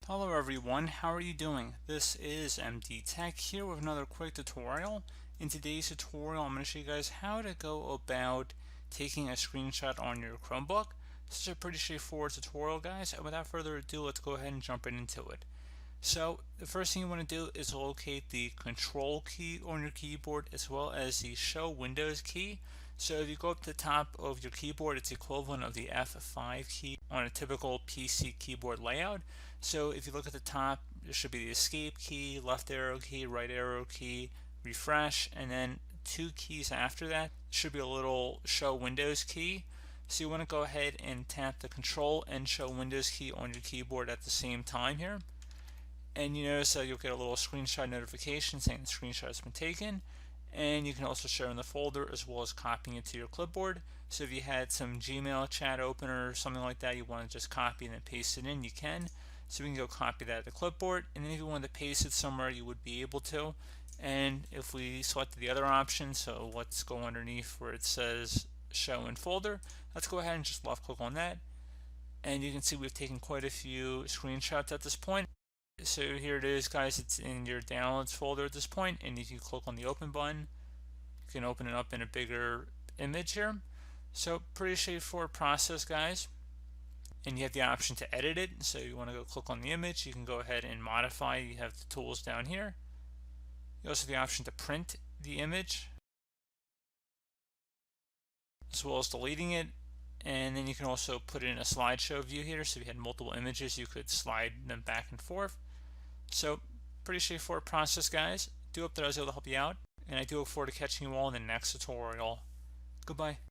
Hello everyone, how are you doing? This is MD Tech here with another quick tutorial. In today's tutorial, I'm going to show you guys how to go about taking a screenshot on your Chromebook. This is a pretty straightforward tutorial, guys, and without further ado, let's go ahead and jump right into it. So the first thing you want to do is locate the Control key on your keyboard as well as the Show Windows key. So if you go up to the top of your keyboard, it's equivalent of the F5 key on a typical PC keyboard layout. So if you look at the top, there should be the Escape key, left arrow key, right arrow key, refresh, and then two keys after that should be a little Show Windows key. So you want to go ahead and tap the Control and Show Windows key on your keyboard at the same time here. And you notice that you'll get a little screenshot notification saying the screenshot has been taken, and you can also share in the folder as well as copying it to your clipboard. So if you had some Gmail chat open or something like that, you want to just copy and then paste it in, you can. So we can go copy that to the clipboard, and then if you wanted to paste it somewhere, you would be able to. And if we select the other option, so let's go underneath where it says show in folder, let's go ahead and just left click on that, and you can see we've taken quite a few screenshots at this point. So here it is, guys. It's in your downloads folder at this point, and if you click on the open button, you can open it up in a bigger image here. So pretty straightforward process, guys. And you have the option to edit it. So you want to go click on the image, you can go ahead and modify. You have the tools down here. You also have the option to print the image as well as deleting it. And then you can also put it in a slideshow view here. So if you had multiple images, you could slide them back and forth. So pretty straightforward process, guys. Do hope that I was able to help you out, and I do look forward to catching you all in the next tutorial. Goodbye.